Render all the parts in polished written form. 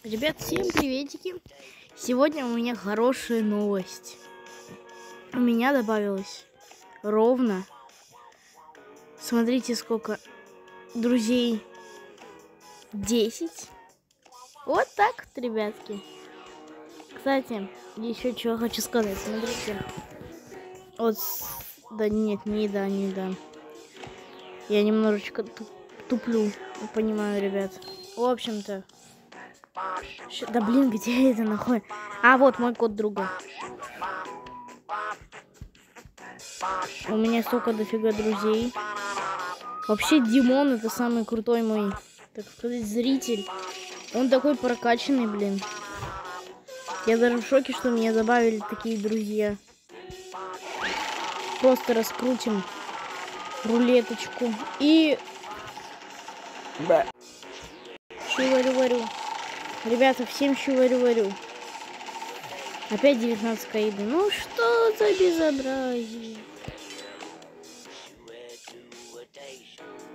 Ребят, всем приветики! Сегодня у меня хорошая новость. У меня добавилось ровно, смотрите, сколько друзей. 10. Вот так вот, ребятки. Кстати, еще чего хочу сказать. Смотрите. Вот, да нет, не да. Я немножечко туплю, понимаю, ребят. В общем-то. Да блин, где это нахуй? А, вот мой код друга. У меня столько дофига друзей. Вообще Димон это самый крутой мой, так сказать, зритель. Он такой прокачанный, блин. Я даже в шоке, что меня добавили такие друзья. Просто раскрутим рулеточку. И... Чуварю-варю. Ребята, всем чуварю-варю. Опять 19 каиды. Ну что за безобразие?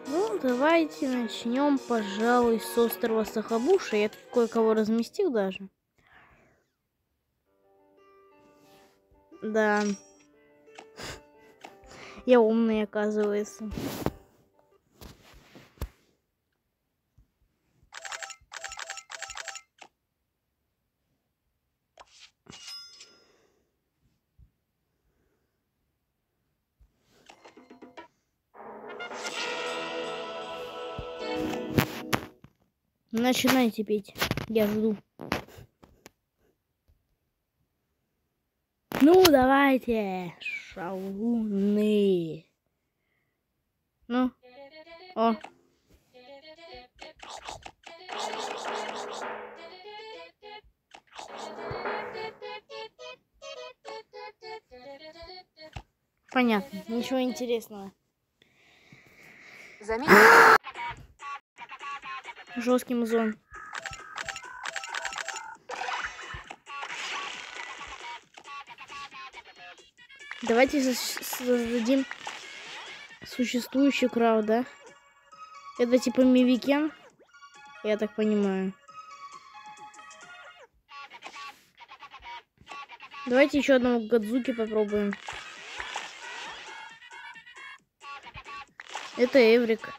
Ну, давайте начнем, пожалуй, с острова Сахабуша. Я тут кое-кого разместил даже. Да. Я умный, оказывается. Начинайте петь. Я жду. Ну, давайте, шалуны. Ну, о. Понятно, ничего интересного. Жесткий музон. Давайте создадим существующий крауд, да? Это типа Мивикен, я так понимаю. Давайте еще одного Гадзуки попробуем. Это Эврик.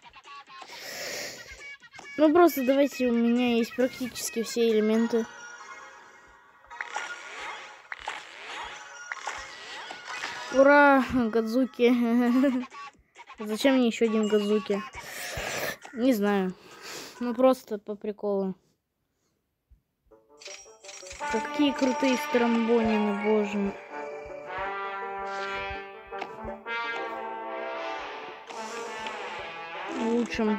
Ну просто давайте, у меня есть практически все элементы. Ура, Гадзуки. Зачем мне еще один Гадзуки? Не знаю. Ну просто по приколу. Какие крутые стромбонины, боже. Лучшим.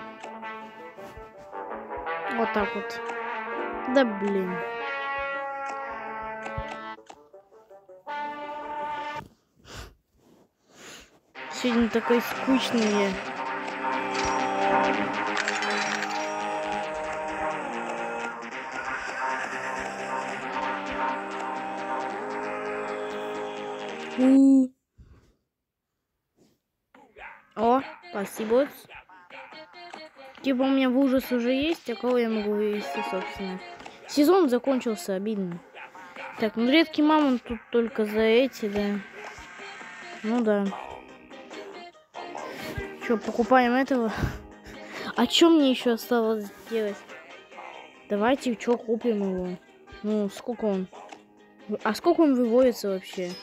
Вот так вот. Да блин. Сегодня такой скучный я. О, спасибо. Типа у меня в ужас уже есть, а кого я могу вывести, собственно. Сезон закончился, обидно. Так, ну редкий мамонт тут только за эти, да. Ну да. Что, покупаем этого? А что мне еще осталось сделать? Давайте, что, купим его. Ну, сколько он? А сколько он выводится вообще?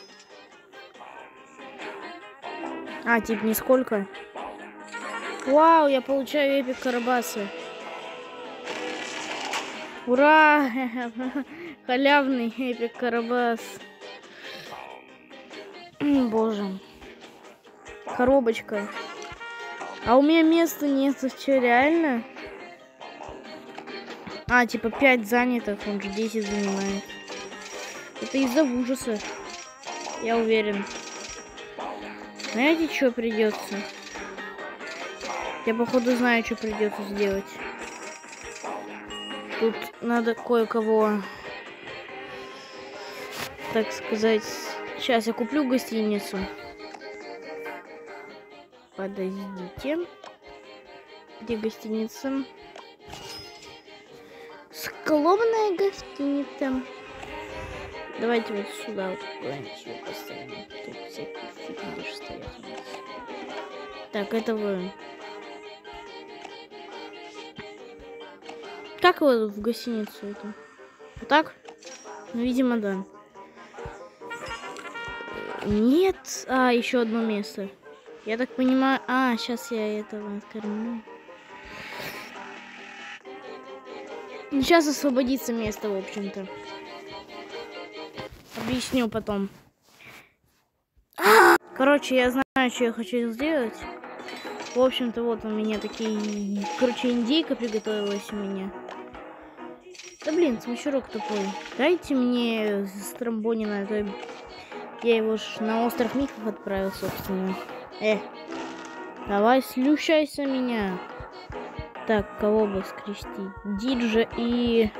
А, типа, нисколько. Вау, я получаю эпик Карабасы. Ура! Халявный эпик Карабас. Боже. Коробочка. А у меня места нет, что, реально? А, типа 5 занятых, он же 10 занимает. Это из-за ужаса. Я уверен. Знаете, что придется? Я, походу, знаю, что придется сделать. Тут надо кое-кого, так сказать... Сейчас я куплю гостиницу. Подождите. Где гостиница? скромная гостиница. Давайте вот сюда вот куда-нибудь её поставим. Тут всякие фигни стоят у нас. Так, это вы. Как вы в гостиницу это? Вот так? Ну, видимо, да. Нет. А, еще одно место. Я так понимаю... А, сейчас я этого откормлю. Сейчас освободится место, в общем-то. Объясню потом. Короче, я знаю, что я хочу сделать. В общем-то, вот у меня такие... Короче, индейка приготовилась у меня. Да блин, смещерок тупой. Дайте мне Стромбонина, а то я его ж на остров Мифов отправил, собственно. Давай слющайся меня. Так, кого бы скрестить? Диджа и...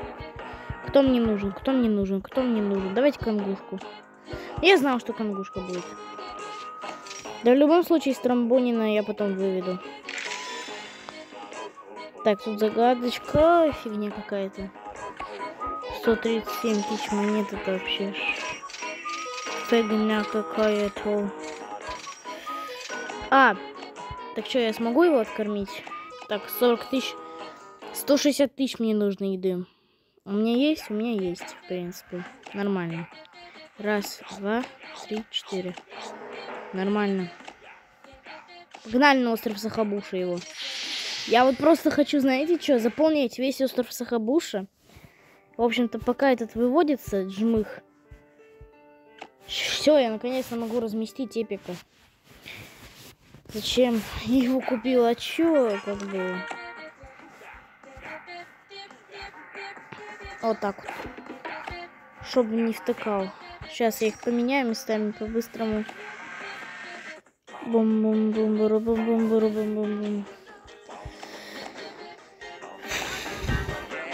Кто мне нужен? Кто мне нужен? Кто мне нужен? Давайте конгушку. Я знал, что конгушка будет. Да в любом случае Стромбонина я потом выведу. Так, тут загадочка. Фигня какая-то. 137 тысяч монет, это вообще фигня какая-то. А, так что, я смогу его откормить? Так, 40 тысяч. 160 тысяч мне нужно еды. У меня есть? У меня есть, в принципе. Нормально. Раз, два, три, четыре. Нормально. Погнали на остров Сахабуша его. Я вот просто хочу, знаете что, заполнить весь остров Сахабуша. В общем-то, пока этот выводится, жмых. Все, я наконец-то могу разместить эпика. Зачем я его купил? А чё, как бы... Вот так вот. Чтобы не втыкал. Сейчас я их поменяю местами по-быстрому. Бум-бум-бум-бум-бум-бум-бум-бум.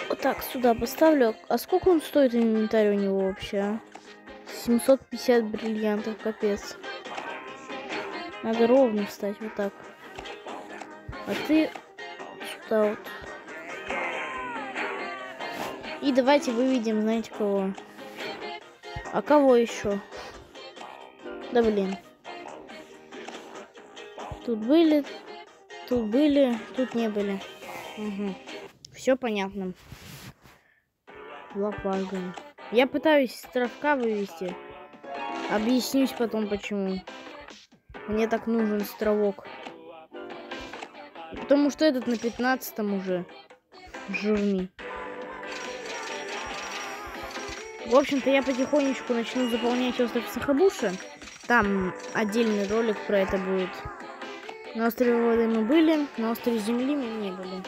Вот так, сюда поставлю. А сколько он стоит, инвентарь у него вообще, а? 750 бриллиантов, капец. Надо ровно встать, вот так. А ты сюда вот. И давайте выведем, знаете, кого. А кого еще? Да блин. Тут были, тут не были. Угу. Все понятно. Лопага. Я пытаюсь островка вывести. Объяснюсь потом почему. Мне так нужен островок. Потому что этот на 15-м уже. Жирный. В общем-то, я потихонечку начну заполнять остров Сахабуша. Там отдельный ролик про это будет. На острове воды мы были, на острове земли мы не были.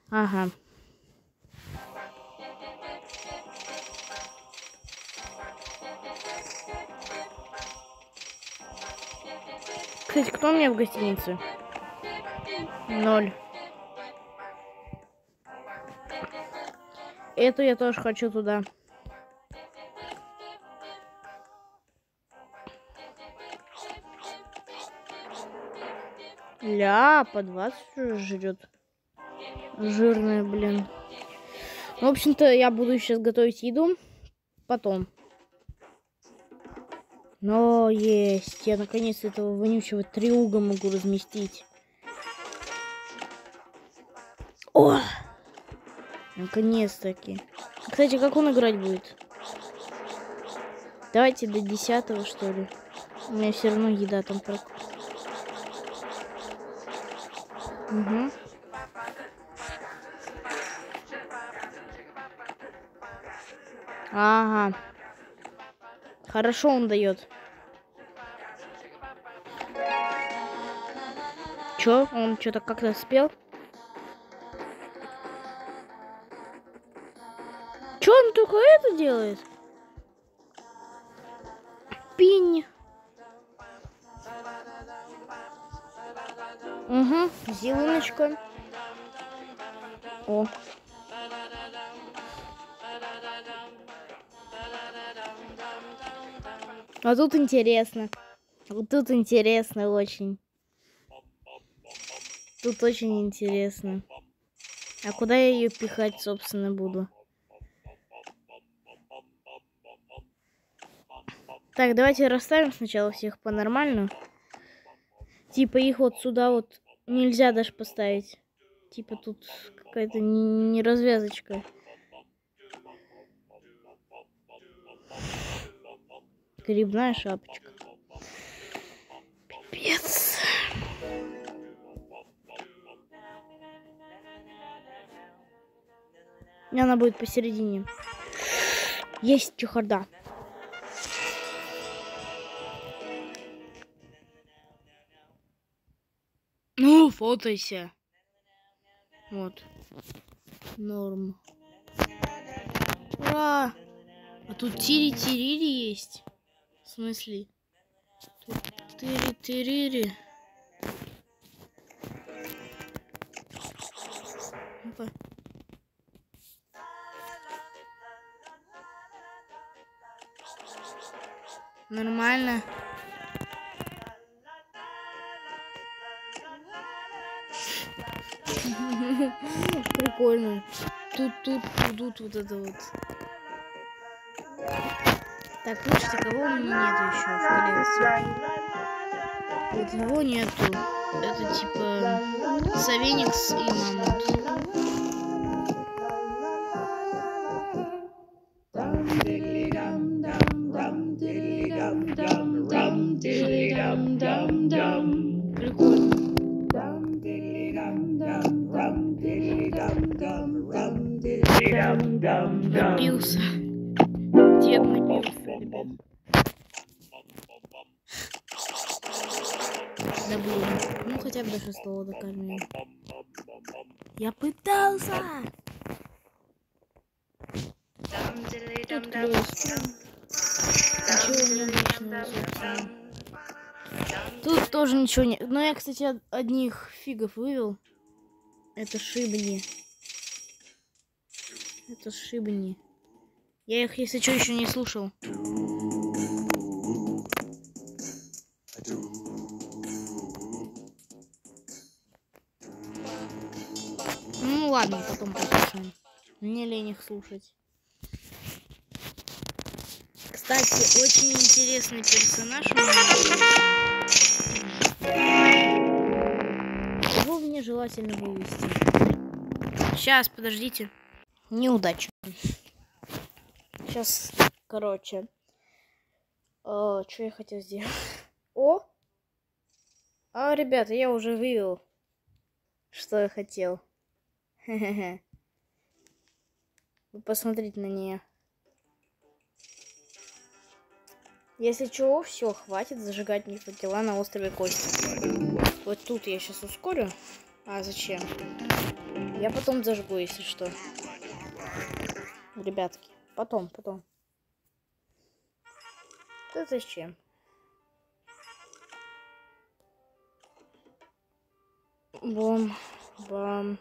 Ага. Кстати, кто у меня в гостинице? 0. Эту я тоже хочу туда. Ля, по 20 уже жрет. Жирная, блин. В общем-то, я буду сейчас готовить еду. Потом. Но есть. Я наконец этого вонючего триуга могу разместить. О! Наконец-таки. Кстати, как он играть будет? Давайте до 10-го, что ли. У меня все равно еда там так. Угу. Ага. Хорошо он дает. Чё? Он что-то как-то спел? Чё он только это делает? Пинь. Угу, зеленочка. О. А тут интересно. Тут интересно очень. Тут очень интересно. А куда я ее пихать, собственно, буду? Так, давайте расставим сначала всех по-нормальному. Типа их вот сюда вот нельзя даже поставить. Типа тут какая-то не развязочка. Грибная шапочка. Пипец. И она будет посередине. Есть чехарда. Ну, фотойся. Вот. Норм. Ура! А тут тири-тирири есть. В смысле? Тут тири-тирири. Ну-ка. Нормально. Прикольно. Тут вот это вот. Так, слушайте, кого у меня нету еще в коллекции? Вот его нету. Это типа Савеникс и Мамонт. Прикольно. Напился. Дед напился, ребят. Да блин. Ну хотя бы до 6-го докормил. Я пытался. Тут клёст. Ничего необычного, собственно. Тут тоже ничего не... Но я, кстати, одних фигов вывел. Это шибни. Это шибни. Я их, если что, еще не слушал. Ну ладно, потом послушаем. Мне лень их слушать. Кстати, очень интересный персонаж у меня. Его мне желательно вывести. Сейчас, подождите. Неудача. Сейчас, короче. Что я хотел сделать? О! Ребята, я уже вывел, что я хотел. Хе-хе-хе. Вы посмотрите на нее. Если чего, все, хватит зажигать факела на острове Кости. Вот тут я сейчас ускорю. А зачем? Я потом зажгу, если что. Ребятки, потом. Это зачем? Бом, бам.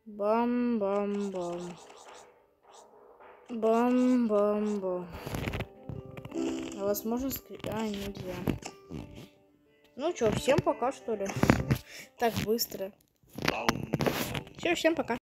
Бам-бам-бам. Бам-бам-бам. А возможно нельзя. Ну что, всем пока, что ли? Так быстро. Все, всем пока.